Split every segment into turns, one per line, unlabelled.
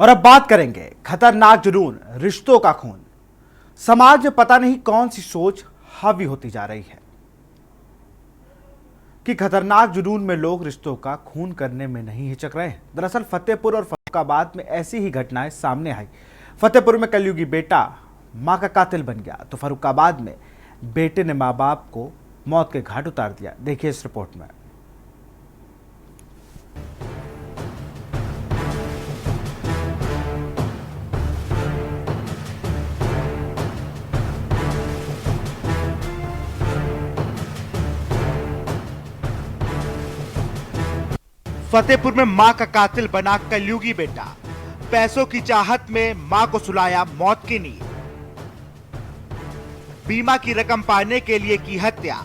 और अब बात करेंगे खतरनाक जुनून, रिश्तों का खून। समाज में पता नहीं कौन सी सोच हावी होती जा रही है कि खतरनाक जुनून में लोग रिश्तों का खून करने में नहीं हिचक रहे हैं। दरअसल फतेहपुर और फर्रुखाबाद में ऐसी ही घटनाएं सामने आई। फतेहपुर में कलयुगी बेटा मां का कातिल बन गया तो फर्रुखाबाद में बेटे ने मां बाप को मौत के घाट उतार दिया। देखिए इस रिपोर्ट में। फतेहपुर में मां का कातिल बना कलयुगी बेटा, पैसों की चाहत में मां को सुलाया मौत की नींद। बीमा की रकम पाने के लिए की हत्या,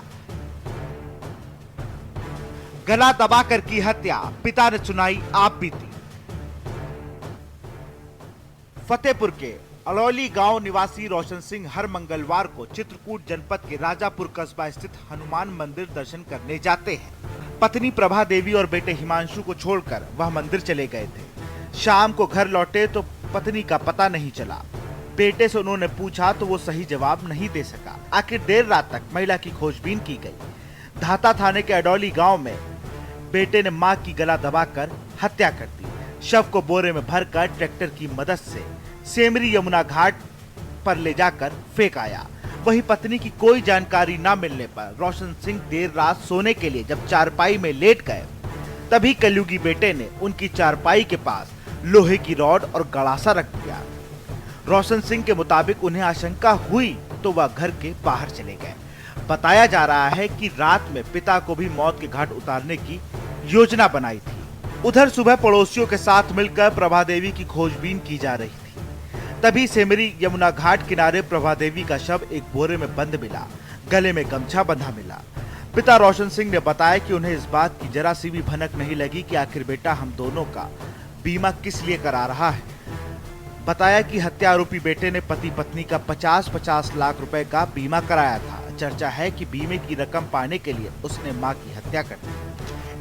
गला दबाकर की हत्या, पिता ने सुनाई आप बीती। फतेहपुर के अलौली गांव निवासी रोशन सिंह हर मंगलवार को चित्रकूट जनपद के राजापुर कस्बा स्थित हनुमान मंदिर दर्शन करने जाते हैं। पत्नी प्रभा देवी और बेटे हिमांशु को छोड़कर वह मंदिर चले गए थे। शाम को घर लौटे तो पत्नी का पता नहीं चला। बेटे से उन्होंने पूछा तो वो सही जवाब नहीं दे सका। आखिर देर रात तक महिला की खोजबीन की गई। धाता थाने के अडौली गांव में बेटे ने मां की गला दबाकर हत्या कर दी। शव को बोरे में भरकर ट्रैक्टर की मदद से सेमरी यमुना घाट पर ले जाकर फेंक आया। वही पत्नी की कोई जानकारी न मिलने पर रोशन सिंह देर रात सोने के लिए जब चारपाई में लेट गए, तभी कलयुगी बेटे ने उनकी चारपाई के पास लोहे की रॉड और गड़ासा रख दिया। रोशन सिंह के मुताबिक उन्हें आशंका हुई तो वह घर के बाहर चले गए। बताया जा रहा है कि रात में पिता को भी मौत के घाट उतारने की योजना बनाई थी। उधर सुबह पड़ोसियों के साथ मिलकर प्रभा देवी की खोजबीन की जा रही थी। तभी सेमरी यमुना घाट किनारे प्रभा देवी का शव एक बोरे में बंद मिला, गले में गमछा बंधा मिला। पिता रोशन सिंह ने बताया कि उन्हें इस बात की जरा सी भी भनक नहीं लगी कि आखिर बेटा हम दोनों का बीमा किस लिए करा रहा है। बताया कि हत्या आरोपी बेटे ने पति पत्नी का 50-50 लाख रुपए का बीमा कराया था। चर्चा है कि बीमे की रकम पाने के लिए उसने मां की हत्या कर दी।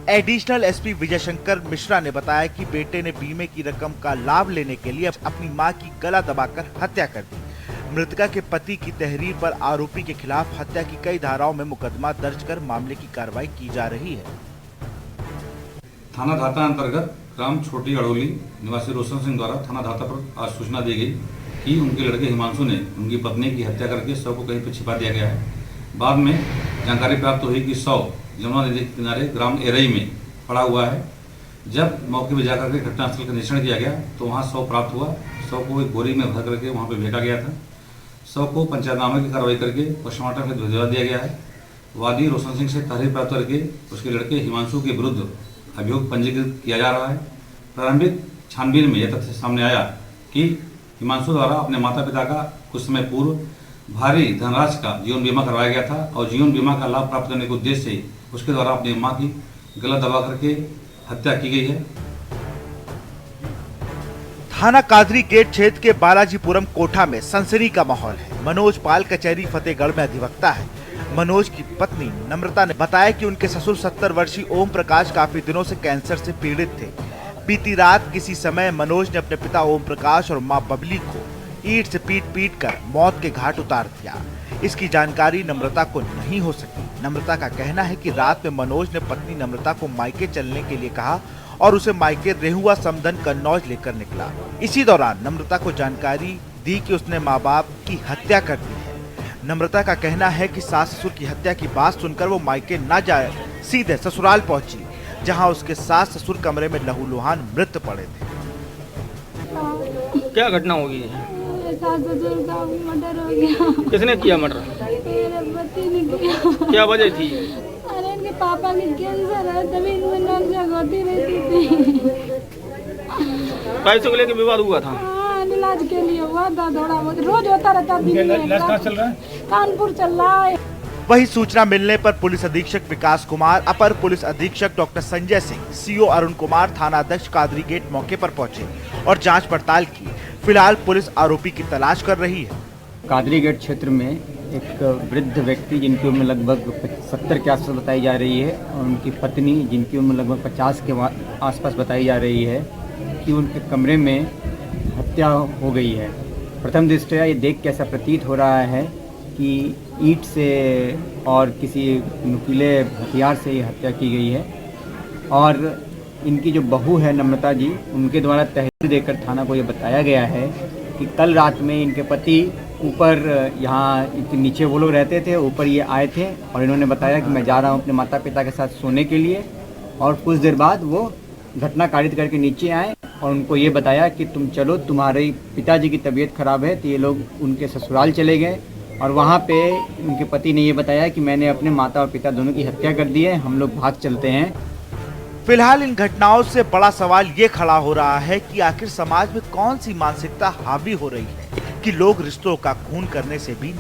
एडिशनल एसपी विजय शंकर मिश्रा ने बताया कि बेटे ने बीमे की रकम का लाभ लेने के लिए अपनी मां की गला दबाकर हत्या कर दी। मृतका के पति की तहरीर पर आरोपी के खिलाफ हत्या की कई धाराओं में मुकदमा दर्ज कर मामले की कार्रवाई की जा रही है।
थाना धाता अंतर्गत ग्राम छोटी अड़ोली निवासी रोशन सिंह द्वारा थाना धाता पर आज सूचना दी गई कि उनके लड़के हिमांशु ने उनकी पत्नी की हत्या करके शव को कहीं पर छिपा दिया गया है। बाद में जानकारी प्राप्त हुई कि शव यमुना नदी के किनारे ग्राम एरई में पड़ा हुआ है। जब मौके पर जाकर के घटनास्थल का निरीक्षण किया गया तो वहाँ शव प्राप्त हुआ। शव को एक बोरी में भर करके वहाँ पर फेंका गया था। शव को पंचनामे की कार्रवाई करके पोस्टमार्टम में भिजवा दिया गया है। वादी रोशन सिंह से तहरीर प्राप्त करके उसके लड़के हिमांशु के विरुद्ध अभियोग पंजीकृत किया जा रहा है। प्रारंभिक छानबीन में यह तथ्य सामने आया कि हिमांशु द्वारा अपने माता पिता का कुछ समय पूर्व भारी धनराशि का जीवन बीमा करवाया गया था और जीवन बीमा का लाभ प्राप्त करने के उद्देश्य से उसके द्वारा अपनी मां की गला दबा करके हत्या की गई है।
थाना कादरी गेट क्षेत्र के बालाजीपुरम कोठा में सनसनी का माहौल है। मनोज पाल कचहरी फतेहगढ़ में अधिवक्ता है। मनोज की पत्नी नम्रता ने बताया कि उनके ससुर 70 वर्षीय ओम प्रकाश काफी दिनों से कैंसर से पीड़ित थे। बीती रात किसी समय मनोज ने अपने पिता ओम प्रकाश और मां बबली को ईंट से पीट कर मौत के घाट उतार दिया। इसकी जानकारी नम्रता को नहीं हो सकी। नम्रता का कहना है कि रात में मनोज ने पत्नी नम्रता को मायके चलने के लिए कहा और उसे मायके रेहुआ समधन कन्नौज लेकर निकला। इसी दौरान नम्रता को जानकारी दी कि उसने माँ बाप की हत्या कर दी है। नम्रता का कहना है कि सास ससुर की हत्या की बात सुनकर वो मायके न जाए सीधे ससुराल पहुंची, जहां उसके सास ससुर कमरे में लहूलुहान मृत पड़े थे।
क्या घटना होगी?
सास ससुर का मर्डर हो गया।
किसने किया मर्डर?
मेरे पति ने किया।
क्या वजह थी?
अरे इनके पापा की कैंसर है, तभी इनमें नौकरियां होती रहती थी।
पैसों को लेकर विवाद हुआ था?
हाँ, इलाज के लिए हुआ था। थोड़ा बहुत रोज होता रहता।
चल रहा है?
कानपुर चल रहा है।
वही सूचना मिलने पर पुलिस अधीक्षक विकास कुमार, अपर पुलिस अधीक्षक डॉक्टर संजय सिंह, सीओ अरुण कुमार, थाना अध्यक्ष कादरी गेट मौके पर पहुंचे और जांच पड़ताल की। फिलहाल पुलिस आरोपी की तलाश कर रही है।
कादरी गेट क्षेत्र में एक वृद्ध व्यक्ति जिनकी उम्र लगभग 70 के आसपास बताई जा रही है और उनकी पत्नी जिनकी उम्र लगभग 50 के आसपास बताई जा रही है कि उनके कमरे में हत्या हो गई है। प्रथम दृष्टया ये देख के ऐसा प्रतीत हो रहा है कि ईंट से और किसी नुकीले हथियार से ये हत्या की गई है। और इनकी जो बहू है नम्रता जी, उनके द्वारा तहरीर देकर थाना को ये बताया गया है कि कल रात में इनके पति ऊपर, यहाँ नीचे वो लोग रहते थे, ऊपर ये आए थे और इन्होंने बताया कि मैं जा रहा हूँ अपने माता पिता के साथ सोने के लिए। और कुछ देर बाद वो घटना कारित करके नीचे आए और उनको ये बताया कि तुम चलो, तुम्हारे पिताजी की तबीयत खराब है। तो ये लोग उनके ससुराल चले गए और वहाँ पे उनके पति ने ये बताया कि मैंने अपने माता और पिता दोनों की हत्या कर दी है, हम लोग भाग चलते हैं।
फिलहाल इन घटनाओं से बड़ा सवाल ये खड़ा हो रहा है कि आखिर समाज में कौन सी मानसिकता हावी हो रही है कि लोग रिश्तों का खून करने से भी